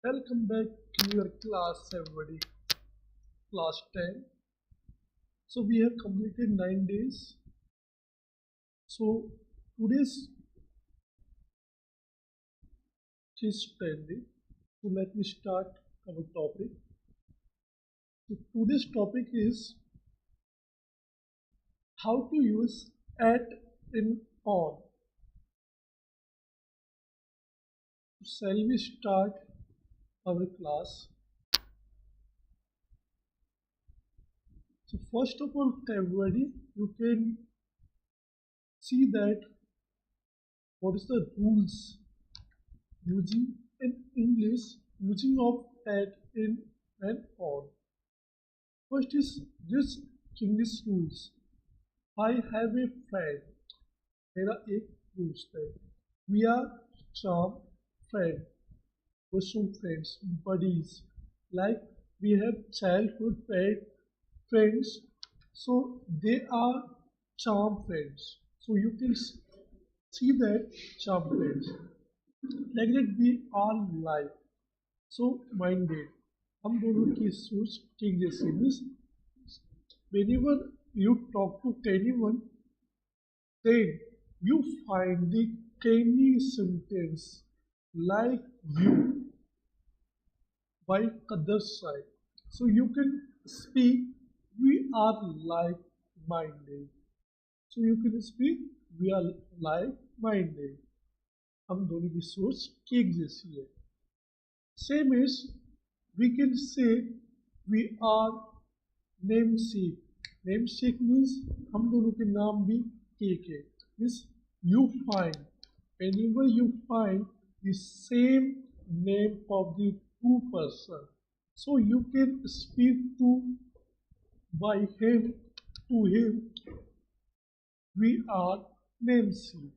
Welcome back to your class, everybody. Class 10. So we have completed 9 days. So today's is 10 day. So let me start our topic. So today's topic is how to use at in on. Shall we start our class? So first of all, everybody, you can see that what is the rules using in English using of at, in and on. First is this English rules. I have a friend. मेरा एक दोस्त है. We are some friend. We're some friends, buddies. Like we have childhood friends. So they are charm friends. So you can see that charm friends. Like that we are like. So minded. हम दोनों की सोच ठीक जैसी means whenever you talk to anyone, then you find the any sentence like you by other side. So you can speak we are like minded. So you can speak we are like minded. हम दोनों की सोच एक जैसी है. Same as we can say we are namesake. Namesake means हम दोनों के नाम भी एक है. Means you find whenever you find the same name of the two person, so you can speak to by him to him. We are namesake.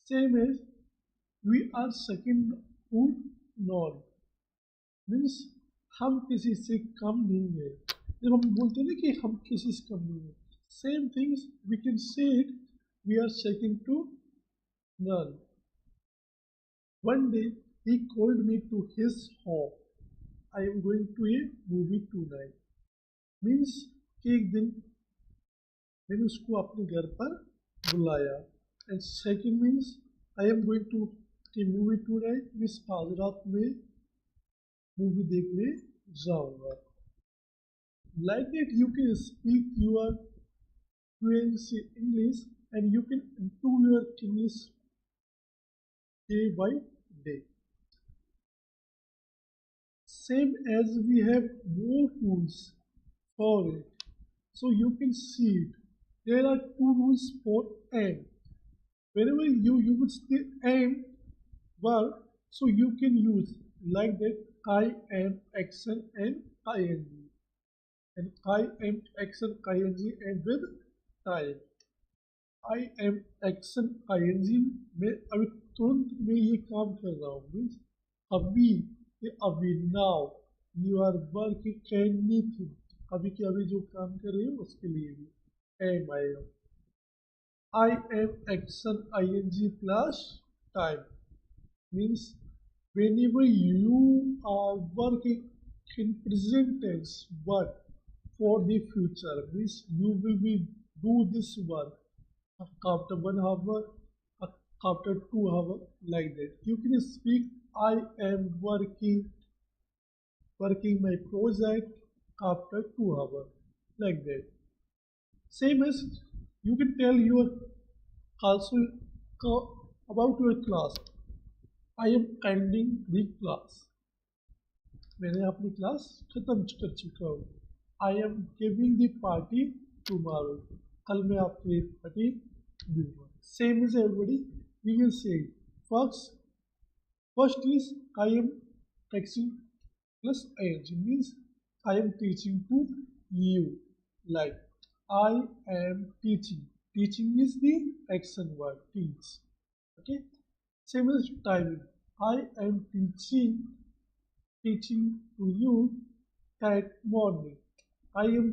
Same as we are second to none. Means हम किसी से कम नहीं है. जब हम बोलते हैं ना कि हम किसी से कम नहीं है, same things we can say it we are second to none. One day he called me to his home. I am going to a movie tonight. Means एक दिन मैंने उसको अपने घर पर बुलाया. And second means I am going to a movie tonight. Means आज रात में मूवी देखने जाऊंगा. Like that you can speak your fluency English and you can improve your English day by day. Same as we have more tools for it. So you can see it. There are two rules for and. Whenever you use the and verb, so you can use like that I am action and ing. And I am action ing and with time. I am action ing में अभी तुरंत में ये काम कर रहा हूँ. Means अभी अभी now you are working anything. अभी के अभी जो काम कर रहे हो उसके लिए भी am I am action ing plus time. Means whenever you are working in present tense but for the future means you will be do this work after 1 hour, after 2 hour, like that. You can speak I am working my project after 2 hour, like that. Same as you can tell your also about your class. I am ending the class. मैंने अपनी class खत्म कर चुका हूँ. I am giving the party tomorrow. कल मैं आपको एक पार्टी दूंगा. Same is everybody we can say first is I am texting plus ing means I am teaching to you. Like I am teaching. Teaching is the action word teach. Okay. Same as timing. I am teaching to you at morning. I am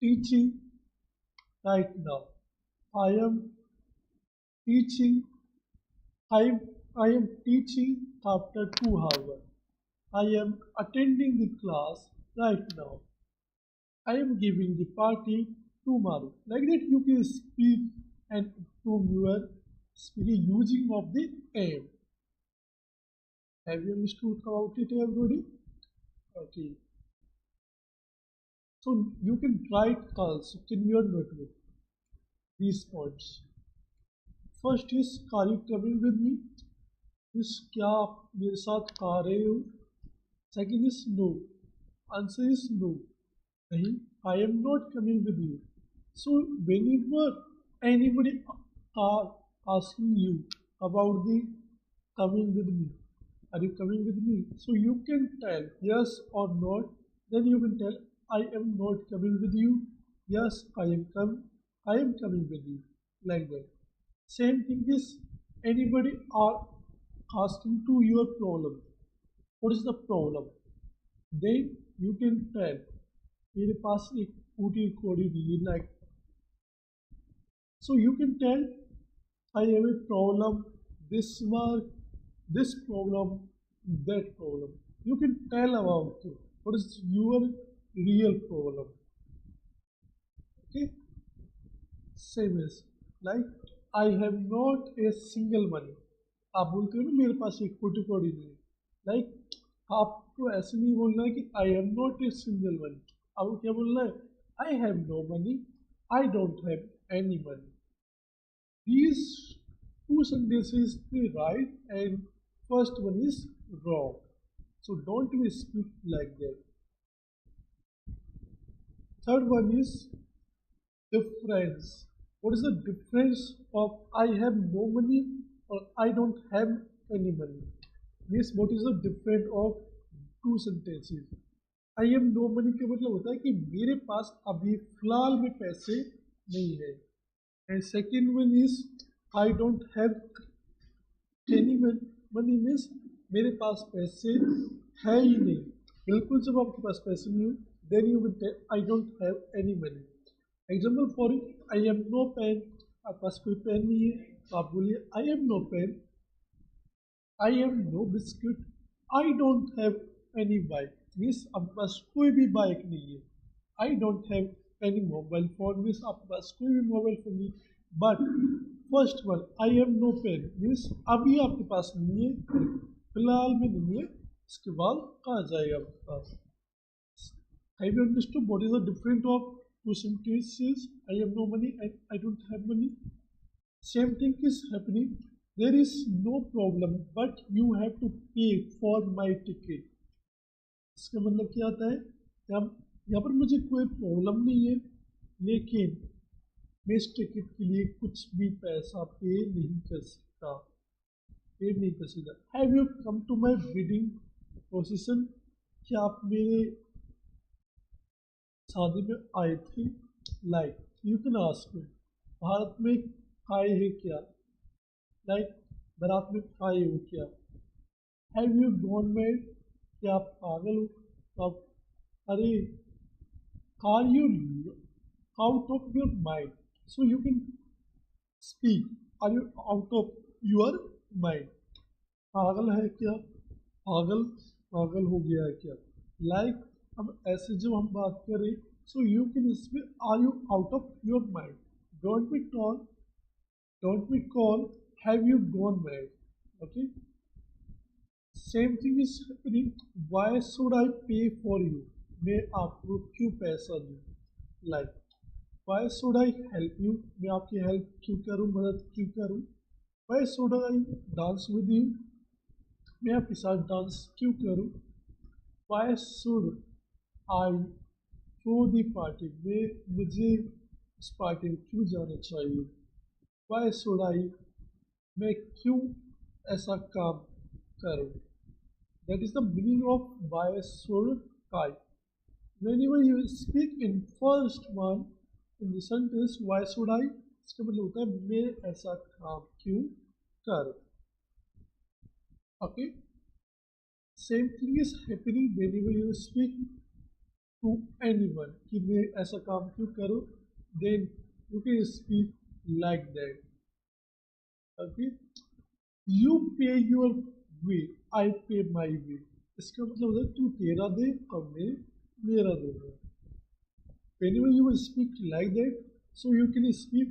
teaching right now. I am teaching. I, I am teaching after 2 hours. I am attending the class right now. I am giving the party tomorrow. Like that, you can speak and improve your speaking using of the am. Have you understood about it, everybody? Okay. So you can write also in your notebook these points. First is, are you coming with me? Is क्या आप मेरे साथ आ रहे हो? Second is no. Answer is no. नहीं, I am not coming with you. So whenever anybody are asking you about the coming with me, are you coming with me? So you can tell yes or not. Then you can tell I am not coming with you. Yes, I am coming with you. Like that. Same thing is, anybody are asking to your problem. What is the problem? Then you can tell मेरे पास एक टूटी कोड़ी नहीं है, like, so you can tell I have a problem, this work, this problem, that problem. You can tell about it. What is your real problem? Okay, same as like I have not a single money. आप बोलते हो ना मेरे पास एक कोटी कोड़ी नहीं है, लाइक आपको ऐसे नहीं बोलना है कि I am not a single money. आपको क्या बोलना है? I have no money, I don't have any money. These two sentences they right and first one is wrong. So don't we speak like that. Third one is difference. What is the difference of I have no money or I don't have any money? Means what is the difference of two sentences? I am no money का मतलब होता है कि मेरे पास अभी फिलहाल में पैसे नहीं है. And second one is I don't have any money means मेरे पास पैसे है ही नहीं. बिल्कुल जब आपके पास पैसे नहीं हो then you will I don't have any money. Example for I have no pen. आपके पास कोई पेन नहीं है तो आप बोलिए I have no pen. I have no biscuit. I don't have any bike. Means आपके पास कोई भी बाइक नहीं है. I don't have any mobile phone. Means आपके पास कोई भी मोबाइल फोन नहीं. But first one I have no pen means अभी आपके पास नहीं है, फिलहाल में नहीं है, इसके बाद कहाँ जाएगा आपके पास. Have you understood what is the difference of two sentences? I have no money and I don't have money. Same thing is happening. There is no problem, but you have to pay for my ticket. इसका मतलब क्या आता है? यहाँ पर मुझे कोई problem नहीं है, लेकिन मैं इस टिकट के लिए कुछ भी पैसा पे नहीं कर सकता. पे नहीं कर सकता. Have you come to my wedding procession? क्या आप मेरे शादी में आए थे? Like you can ask. Bharat में आए हैं क्या? लाइक बारात में आए हो क्या? Have you gone mad? क्या आप पागल हो? तो आप अरे are you out of your mind? So you can speak are you out of your mind? पागल है क्या? पागल पागल हो गया है क्या? लाइक अब ऐसे जब हम बात करें so you can speak are you out of your mind. Don't be call have you gone mad. Okay. Same thing is happening. Why should I pay for you? मैं आपको क्यों पैसा दूँ? Like why should I help you? मैं आपकी help क्यों करूँ, मदद क्यों करूँ? Why should I dance with you? मैं आपके साथ डांस क्यों करूँ? Why should I throw the party? मुझे इस पार्टी में क्यों जाना चाहिए? वाई शुड आई? मैं क्यों ऐसा काम करूँ? That is the meaning of why should I. Whenever you speak in first one in the sentence why should I, इसका मतलब होता है मैं ऐसा काम क्यों करूँ. Okay. Same thing is happening whenever you speak to anyone कि मैं ऐसा काम क्यों करूँ. Then you can speak like that. Okay. You pay your way, I pay my way. इसका मतलब होता है तू तेरा दे और मैं मेरा दूंगा. Whenever you speak like that, so you can speak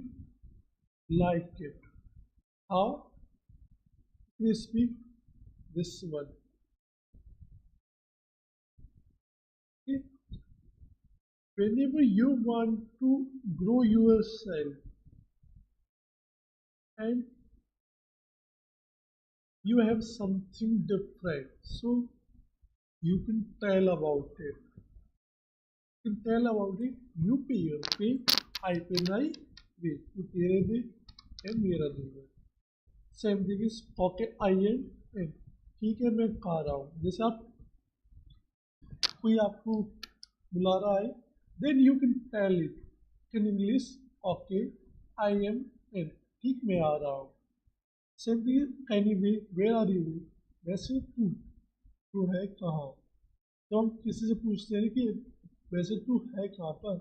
like it. How? You speak this one. Okay? Whenever you want to grow yourself and you have something different, so you can tell about it. You can tell about it. You pay your pay, I pay my way. तू तेरे दे मैं मेरा दूंगा. Same thing is okay I M. ठीक है मैं खा रहा हूँ. जैसे आप कोई आपको बुला रहा है, then you can tell it in English. Okay I am in. ठीक मैं आ रहा हूँ. Same thing anyway where are you. वैसे तू तू है कहाँ. तो हम किसी से पूछते हैं कि वैसे तू है कहाँ पर,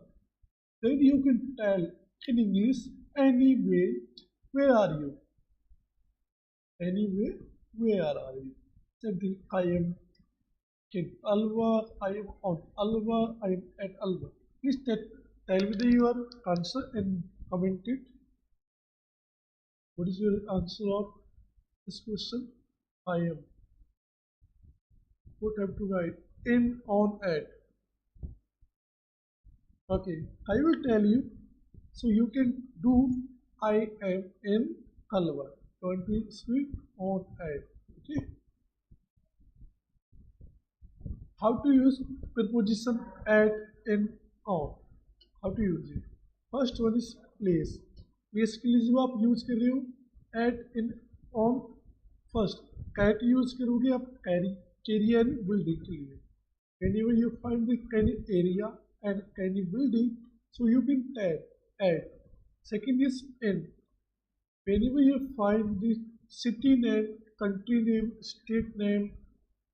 then you can tell in English anyway where are you. Anyway where are you. Same thing I am in Alva, I am on Alva, I am at Alva. Please tell me your answer and comment it. What is your answer of this question? I am. What have to write? In, on, at. Okay, I will tell you. So you can do I am in Alva. Don't be speak on, at. Okay. How to use preposition at, in, on. How to use it? First one is place. Place के लिए जो आप use कर रहे हो at, in, on. First at use करोगे आप area and building के लिए. Whenever you find the any area and any building, so you can tag at. Second is in. Whenever you find the city name, country name, state name,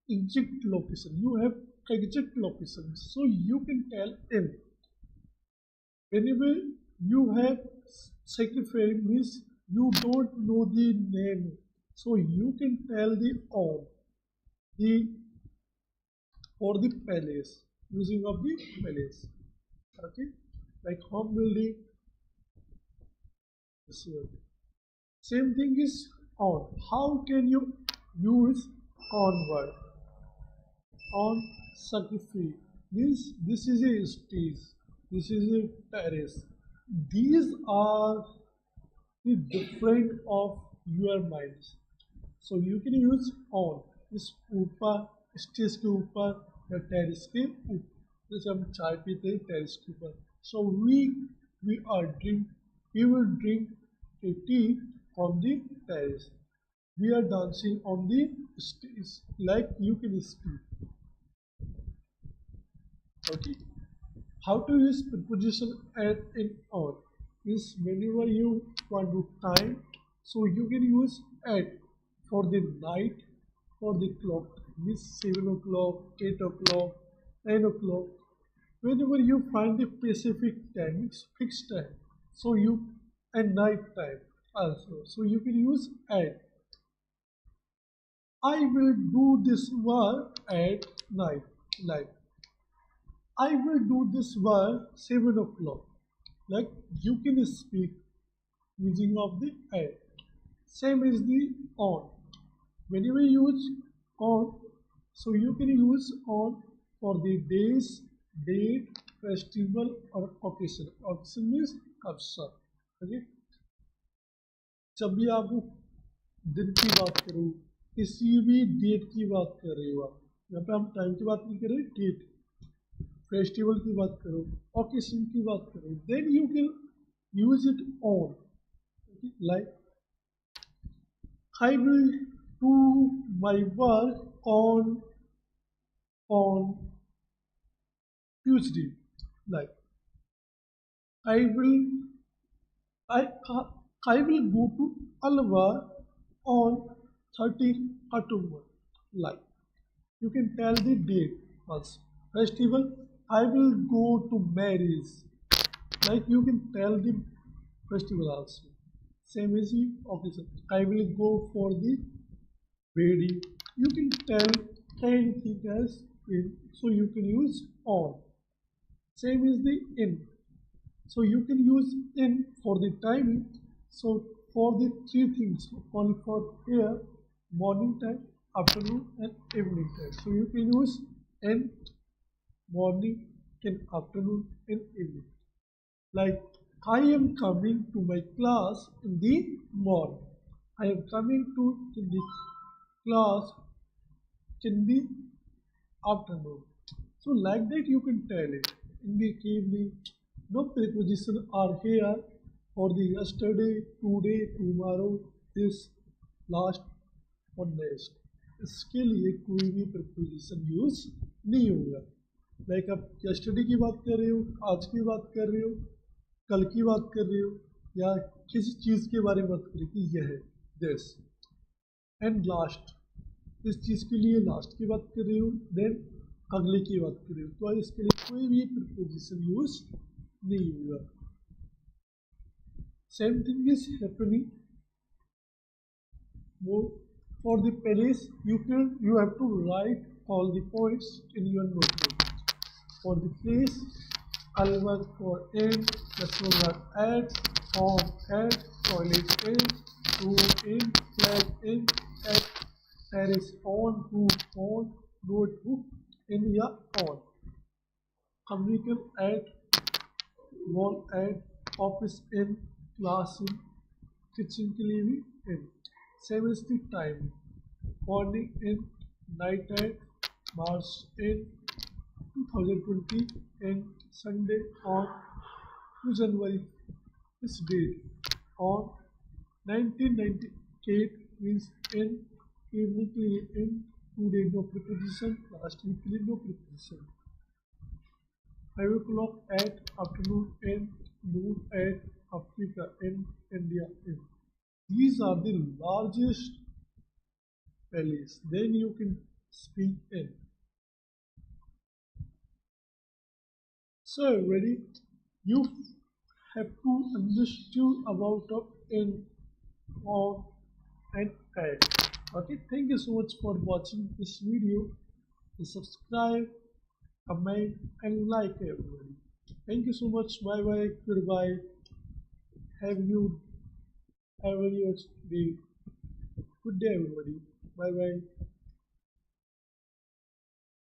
exact location, you have exact location, so you can tell in. Whenever you have sacrifice means you don't know the name, so you can tell the on the or the palace using of the palace. Okay, like home building. This one. Same thing is on. How can you use on word? On sacrifice means this is a stage, this is a terrace. These are the different of your minds. So you can use on. इस ऊपर stage के ऊपर या terrace के ऊपर. जैसे हम चाय पीते हैं टेरिस के ऊपर. So we are we will drink a tea on the terrace. We are dancing on the stage. Like you can speak. Okay. How to use preposition at, in, on is whenever you want to time, so you can use at for the night, for the clock means 7 o'clock, 8 o'clock, 9 o'clock. Whenever you find the specific time, it's fixed time, so you and night time also, so you can use at. I will do this work at night, like I will do this work 7 o'clock. Like you can speak using of the at. Same is the on. Whenever you use on, so you can use on for the days, date, festival or occasion. Occasion means अवसर. Okay? जब भी आप दिन की बात करो, किसी भी डेट की बात कर रहे हो आप, यहाँ पे हम टाइम की बात नहीं कर रहे, डेट. फेस्टिवल की बात करो, ओकेशन की बात करो, then you can use it on. Like I will do my work on Tuesday. Like I will I I will go to Alva on 13 October. Like you can tell the date also. Festival, I will go to marriage. Like you can tell the festival also. Same as the occasion. I will go for the wedding. You can tell anything as in, so you can use on. Same is the in. So you can use in for the timing. So for the three things, only for here, morning time, afternoon and evening time. So you can use in morning, in afternoon, in evening. Like I am coming to my class in the morning. I am coming to the class in the afternoon. So like that you can tell it. In the evening, no preposition are here for the yesterday, today, tomorrow, this, last और next. इसके लिए कोई भी preposition use नहीं होगा. Like आप yesterday की बात कर रहे हो, आज की बात कर रहे हो, कल की बात कर रहे हो, या किसी चीज़ के बारे में बात कर रहे हो कि यह है दिस. एंड लास्ट, इस चीज़ के लिए लास्ट की बात कर रही हूँ, देन अगले की बात कर रही हूँ, तो इसके लिए कोई भी प्रपोजिशन यूज नहीं होगा. Same thing is happening for the place. You have to write all the points in your notebook. For the place, I'll work for in, restaurant work at, home at, toilet in, room in, flat in, at, terrace on, roof on, notebook in या on. Communicate at, wall at, office in, class in, kitchen के लिए भी in. Same is the time. Morning in, night at, March in, 2020 in, Sunday on, 2 January, this date on, 1998 means in, evening के लिए in, today no preposition, last week के लिए no preposition. 5 o'clock at, afternoon in, noon at, Africa in, India in. These are the largest values. Then you can speak in. So everybody, you have to understand about of in, on and at. Okay, thank you so much for watching this video. Please subscribe, comment and like everybody. Thank you so much. Bye bye. Goodbye. Have you have a day. Good day everybody. Bye bye.